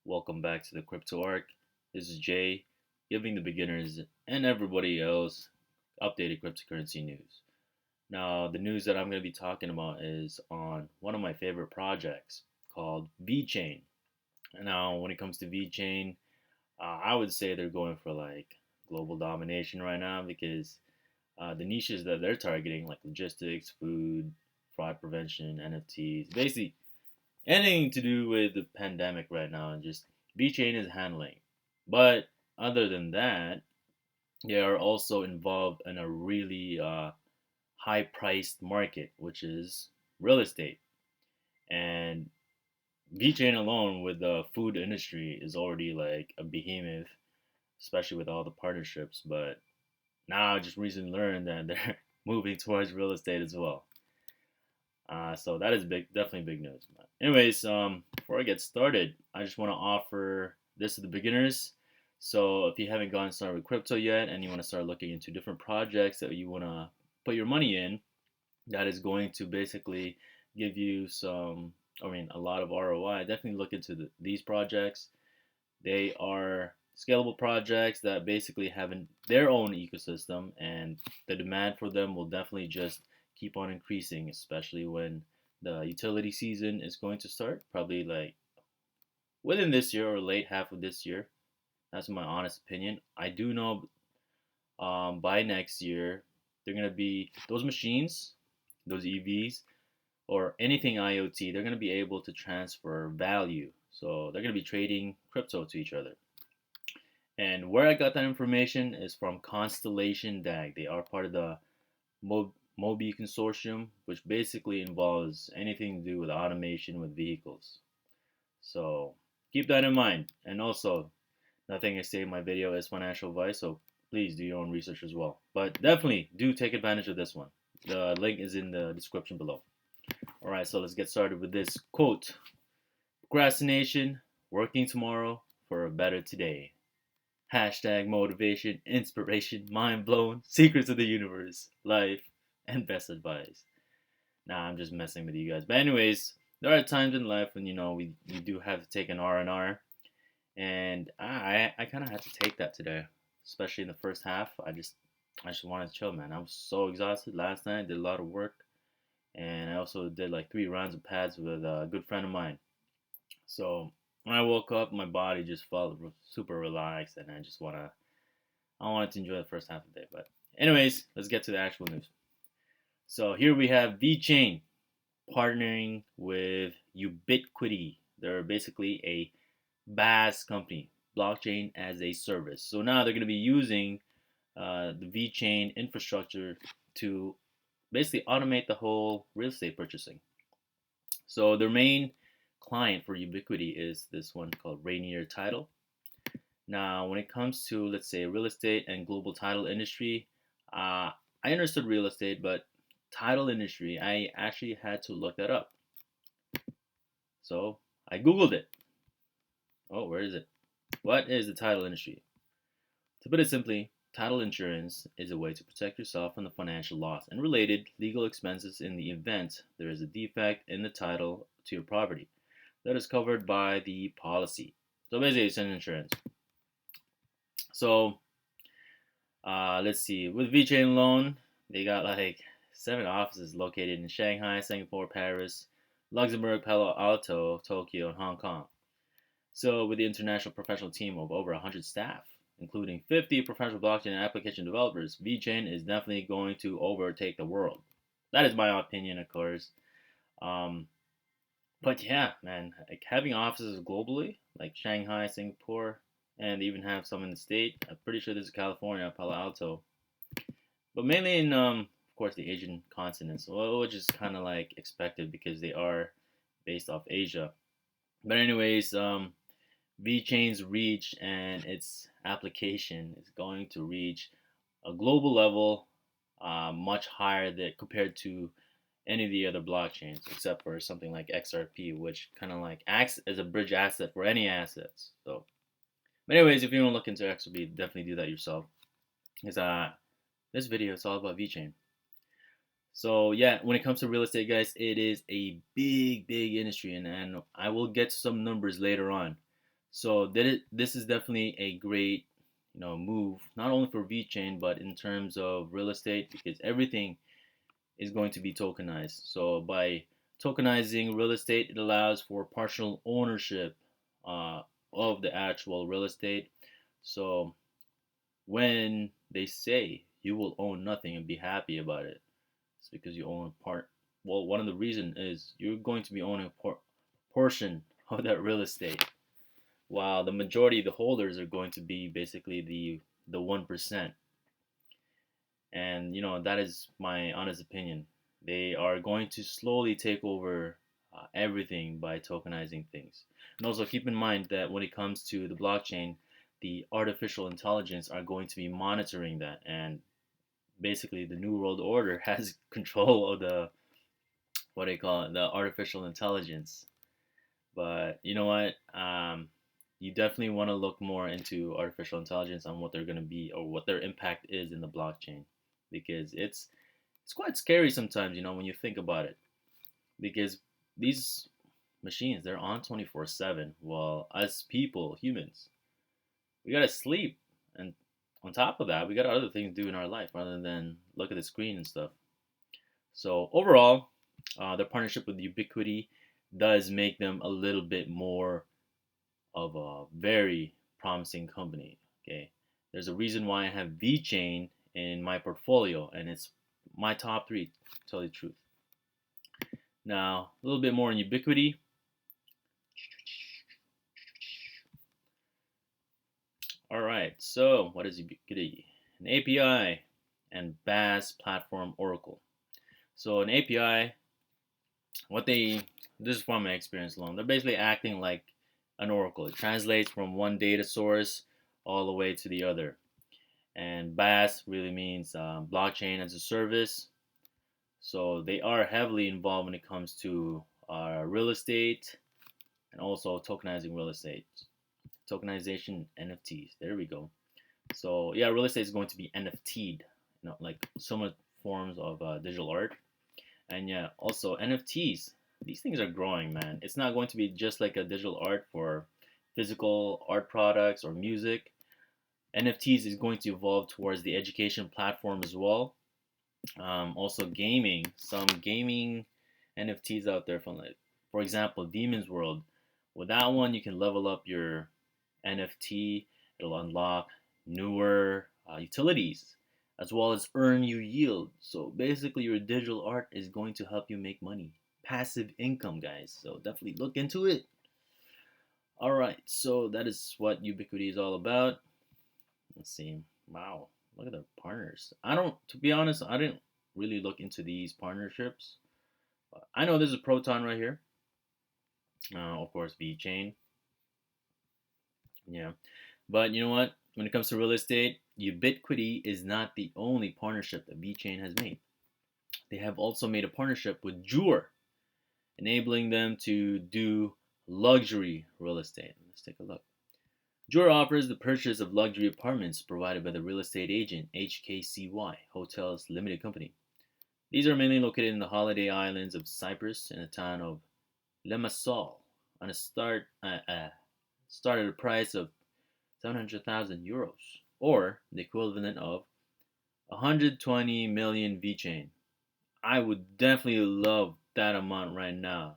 Welcome back to the Crypto Arc. This is Jay, giving the beginners and everybody else updated cryptocurrency news. Now, the news that I'm going to be talking about is on one of my favorite projects called Vechain. Now, when it comes to Vechain, I would say they're going for like global domination right now because the niches that they're targeting, like logistics, food, fraud prevention, NFTs, basically anything to do with the pandemic right now, and just VeChain is handling. But other than that, they are also involved in a really high-priced market, which is real estate. And VeChain alone, with the food industry, is already like a behemoth, especially with all the partnerships. But now I just recently learned that they're moving towards real estate as well. So that is big, definitely big news. But anyways, before I get started, I just want to offer this to the beginners. So if you haven't gotten started with crypto yet and you want to start looking into different projects that you want to put your money in, that is going to basically give you a lot of ROI. Definitely look into these projects. They are scalable projects that basically have their own ecosystem, and the demand for them will definitely just keep on increasing, especially when the utility season is going to start, probably like within this year or late half of this year. That's my honest opinion. I do know by next year, they're going to be those machines, those EVs, or anything IoT, they're going to be able to transfer value. So they're going to be trading crypto to each other. And where I got that information is from Constellation DAG. They are part of the Mobi consortium, which basically involves anything to do with automation with vehicles. So keep that in mind. And also, nothing I say in my video is financial advice, so please do your own research as well. But definitely do take advantage of this one. The link is in the description below. All right, so let's get started with this quote. Procrastination, working tomorrow for a better today. Hashtag motivation, inspiration, mind blown, secrets of the universe, life, and best advice. Nah, I'm just messing with you guys. But anyways, there are times in life when we do have to take an R&R, and I kind of had to take that today, especially in the first half. I just wanted to chill, man. I was so exhausted last night. I did a lot of work, and I also did like 3 rounds of pads with a good friend of mine. So when I woke up, my body just felt super relaxed, and I wanted to enjoy the first half of the day. But anyways, let's get to the actual news. So here we have VeChain partnering with UBITQUITY. They're basically a BaaS company, blockchain as a service. So now they're going to be using the VeChain infrastructure to basically automate the whole real estate purchasing. So their main client for Ubiquity is this one called Rainier Title. Now, when it comes to, let's say, real estate and global title industry, I understood real estate, but title industry, I actually had to look that up. So I Googled it. Oh, where is it? What is the title industry? To put it simply, title insurance is a way to protect yourself from the financial loss and related legal expenses in the event there is a defect in the title to your property that is covered by the policy. So basically, it's an insurance. So let's see. With VeChain alone, they got like 7 offices located in Shanghai, Singapore, Paris, Luxembourg, Palo Alto, Tokyo, and Hong Kong. So with the international professional team of over 100 staff, including 50 professional blockchain and application developers, VeChain is definitely going to overtake the world. That is my opinion, of course. But yeah, man, like having offices globally, like Shanghai, Singapore, and even have some in the state. I'm pretty sure this is California, Palo Alto, but mainly in, of course, the Asian continent, which is kind of like expected because they are based off Asia. But anyways, VeChain's reach and its application is going to reach a global level, much higher than compared to any of the other blockchains, except for something like XRP, which kind of like acts as a bridge asset for any assets. So, but anyways, if you want to look into XRP, definitely do that yourself. Because this video is all about VeChain. So yeah, when it comes to real estate, guys, it is a big industry, and I will get some numbers later on. So this is definitely a great, move not only for VeChain but in terms of real estate because everything is going to be tokenized. So by tokenizing real estate, it allows for partial ownership uh, of the actual real estate. So when they say you will own nothing and be happy about it, it's because you own a part. Well, one of the reasons is you're going to be owning a portion of that real estate, while the majority of the holders are going to be basically the 1%. And that is my honest opinion. They are going to slowly take over everything by tokenizing things. And also keep in mind that when it comes to the blockchain, the artificial intelligence are going to be monitoring that, and basically the new world order has control of the what they call it, the artificial intelligence. But you know what? You definitely want to look more into artificial intelligence on what they're going to be or what their impact is in the blockchain, because it's quite scary sometimes, when you think about it, because these machines, they're on 24/7, while us people, humans, we gotta sleep, and on top of that, we got other things to do in our life rather than look at the screen and stuff. So overall, their partnership with Ubiquity does make them a little bit more of a very promising company. Okay, there's a reason why I have VeChain in my portfolio, and it's my top three, to tell you the truth. Now, a little bit more on Ubiquity. All right, so what is Ubiquity? An API and BaaS platform Oracle. So an API, this is from my experience alone, they're basically acting like an Oracle. It translates from one data source all the way to the other. And BaaS really means blockchain as a service. So they are heavily involved when it comes to real estate and also tokenizing real estate. Tokenization NFTs. There we go. So yeah, real estate is going to be NFT'd, like similar forms of digital art. And yeah, also NFTs. These things are growing, man. It's not going to be just like a digital art for physical art products or music. NFTs is going to evolve towards the education platform as well. Also gaming, some gaming NFTs out there from, like, for example, Demon's World. With that one, you can level up your NFT. It'll unlock newer utilities as well as earn you yield. So basically, your digital art is going to help you make money, passive income, guys. So definitely look into it. All right, so that is what Ubiquity is all about. Let's see. Wow, look at the partners. To be honest, I didn't really look into these partnerships. I know there's a Proton right here. Of course, VeChain. Yeah. But you know what? When it comes to real estate, UBITQUITY is not the only partnership that VeChain has made. They have also made a partnership with Jure, enabling them to do luxury real estate. Let's take a look. Jure offers the purchase of luxury apartments provided by the real estate agent HKCY Hotels Limited Company. These are mainly located in the holiday islands of Cyprus and the town of Limassol on a start at a price of 700,000 euros, or the equivalent of 120 million VeChain. I would definitely love that amount right now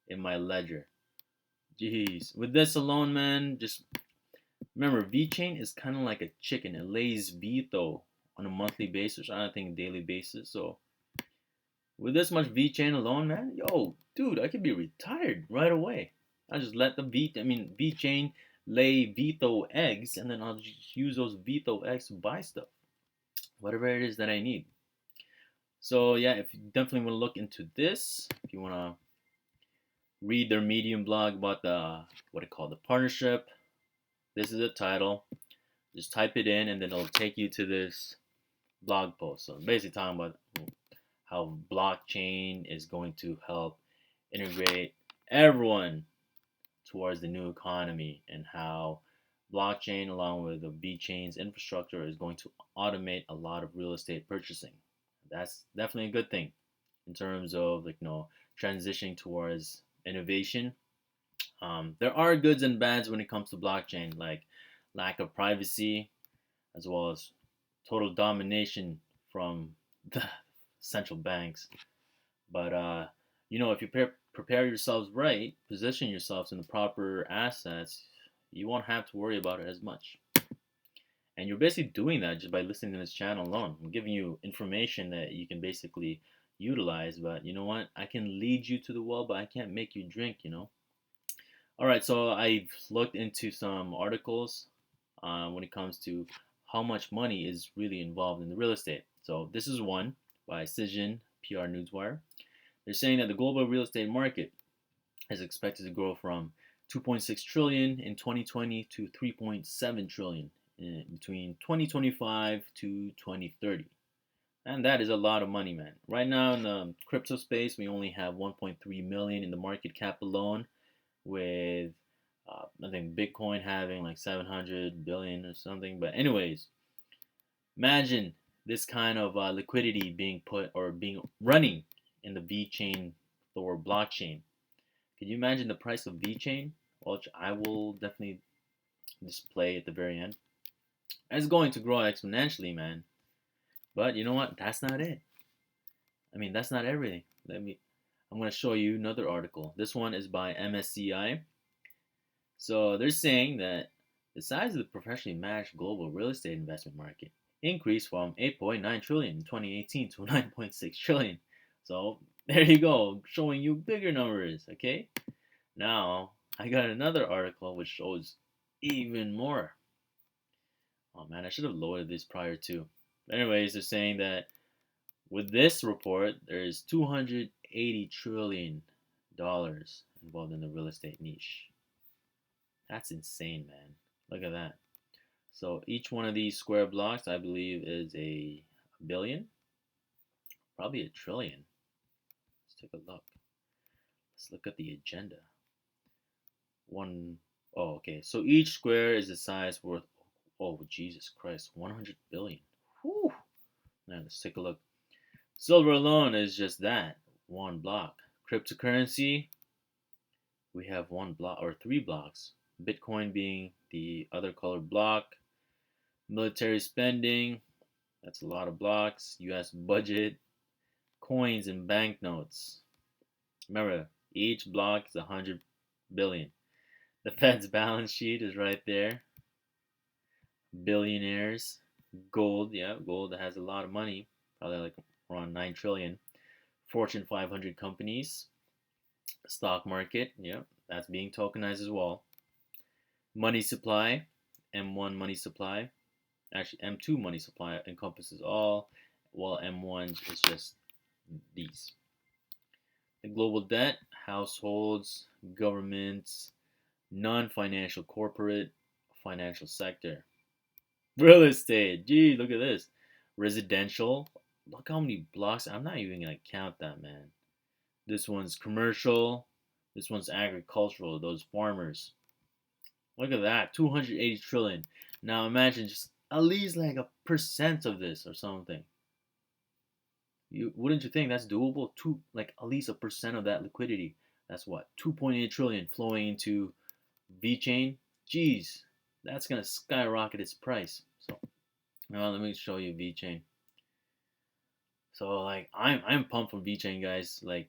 in my ledger. Jeez, with this alone, man, just remember, VeChain is kind of like a chicken. It lays Vito on a monthly basis, I don't think daily basis. So with this much VeChain alone, man, yo, dude, I could be retired right away. I just let the VeChain lay Vito eggs, and then I'll just use those Vito eggs to buy stuff, whatever it is that I need. So yeah, if you definitely want to look into this, if you want to read their Medium blog about the what they call the partnership, this is the title. Just type it in, and then it'll take you to this blog post. So basically talking about how blockchain is going to help integrate everyone towards the new economy, and how blockchain along with the VeChain's infrastructure is going to automate a lot of real estate purchasing. That's definitely a good thing in terms of transitioning towards innovation There are goods and bads when it comes to blockchain, like lack of privacy, as well as total domination from the central banks. But if you prepare yourselves right, position yourselves in the proper assets, you won't have to worry about it as much. And you're basically doing that just by listening to this channel alone. I'm giving you information that you can basically utilize. But you know what? I can lead you to the well, but I can't make you drink. All right, so I've looked into some articles when it comes to how much money is really involved in the real estate. So this is one by Cision PR Newswire. They're saying that the global real estate market is expected to grow from 2.6 trillion in 2020 to 3.7 trillion in between 2025 to 2030. And that is a lot of money, man. Right now in the crypto space, we only have 1.3 million in the market cap alone, with I think Bitcoin having like 700 billion or something. But anyways, imagine this kind of liquidity being put or being running in the Vechain or blockchain. Can you imagine the price of Vechain, which I will definitely display at the very end? It's going to grow exponentially, man. But you know what? That's not it. I mean, that's not everything. I'm going to show you another article. This one is by MSCI. So they're saying that the size of the professionally managed global real estate investment market increased from 8.9 trillion in 2018 to 9.6 trillion. So there you go, showing you bigger numbers, okay? Now, I got another article which shows even more. Oh man, I should have loaded this prior to. Anyways, they're saying that with this report, there's $280 trillion involved in the real estate niche. That's insane, man. Look at that. So each one of these square blocks, I believe, is a billion, probably a trillion. Let's take a look. Let's look at the agenda. Okay. So each square is a size worth, oh, Jesus Christ, 100 billion. Whew. Now let's take a look. Silver alone is just that, one block. Cryptocurrency, we have one block or three blocks. Bitcoin being the other colored block. Military spending, that's a lot of blocks. US budget, coins and banknotes. Remember, each block is 100 billion. The Fed's balance sheet is right there. Billionaires, gold, yeah, gold has a lot of money, probably like around 9 trillion. Fortune 500 companies, stock market, yeah, that's being tokenized as well. Money supply, M1 money supply, actually M2 money supply encompasses all, while M1 is just these. The global debt, households, governments, non-financial corporate, financial sector. Real estate, gee, look at this. Residential, look how many blocks, I'm not even gonna count that, man. This one's commercial, this one's agricultural, those farmers. Look at that, 280 trillion. Now imagine just at least like a percent of this or something. Wouldn't you think that's doable? Like at least a percent of that liquidity. That's what, 2.8 trillion flowing into Vechain. Jeez, that's gonna skyrocket its price. So now let me show you Vechain. So like I'm pumped for Vechain, guys. Like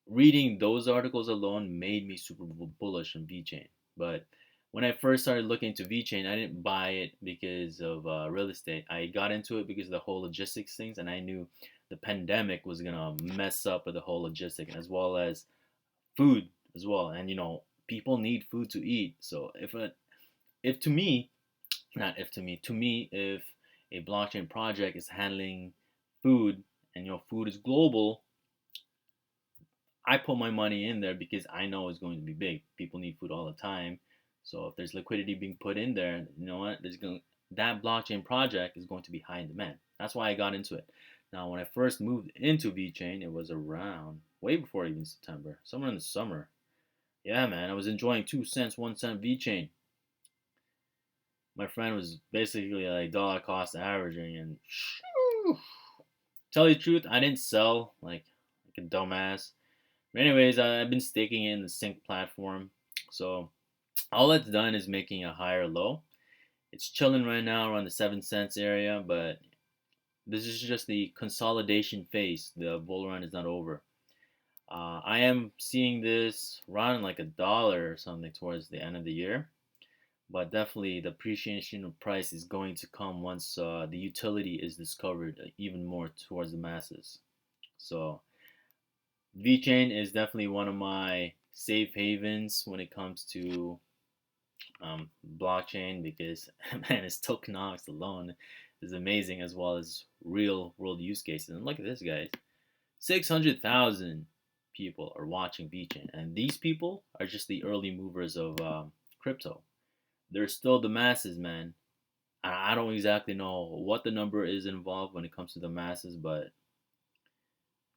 reading those articles alone made me super bullish on Vechain. But when I first started looking into Vechain, I didn't buy it because of real estate. I got into it because of the whole logistics things, and I knew the pandemic was gonna mess up with the whole logistic, as well as food as well. And people need food to eat. So if to me, not if to me, to me, if a blockchain project is handling food and food is global, I put my money in there because I know it's going to be big. People need food all the time. So if there's liquidity being put in there, you know what? That blockchain project is going to be high in demand. That's why I got into it. Now, when I first moved into Vechain, it was around way before even September, somewhere in the summer. Yeah, man, I was enjoying 2 cents, 1 cent Vechain. My friend was basically like dollar cost averaging, and tell you the truth, I didn't sell like a dumbass. But anyways, I've been staking in the Sync platform. So all it's done is making a higher low. It's chilling right now around the 7 cents area, but this is just the consolidation phase. The bull run is not over. I am seeing this run like $1 or something towards the end of the year, but definitely the appreciation of price is going to come once the utility is discovered even more towards the masses. So VeChain is definitely one of my safe havens when it comes to blockchain because man, its tokenomics alone is amazing, as well as real world use cases. And look at this, guys. 600,000 people are watching VeChain, and these people are just the early movers of crypto. They're still the masses, man. I don't exactly know what the number is involved when it comes to the masses, but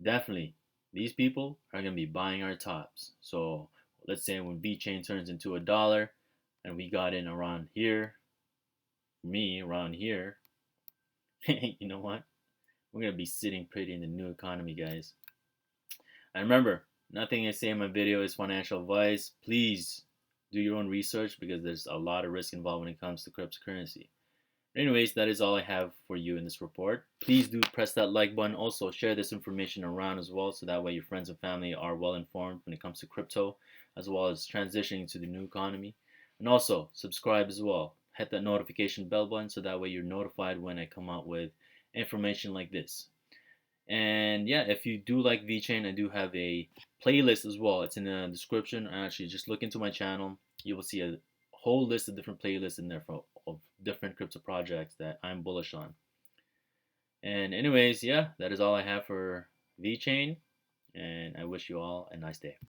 definitely these people are going to be buying our tops. So let's say when VeChain turns into $1 and we got in around here, me around here, you know what? We're going to be sitting pretty in the new economy, guys. And remember, nothing I say in my video is financial advice. Please do your own research because there's a lot of risk involved when it comes to cryptocurrency. Anyways, that is all I have for you in this report. Please do press that like button. Also, share this information around as well, so that way your friends and family are well informed when it comes to crypto, as well as transitioning to the new economy. And also, subscribe as well. Hit that notification bell button so that way you're notified when I come out with information like this. And yeah, if you do like VeChain, I do have a playlist as well. It's in the description. Actually, just look into my channel. You will see a whole list of different playlists in there of different crypto projects that I'm bullish on. And anyways, yeah, that is all I have for VeChain. And I wish you all a nice day.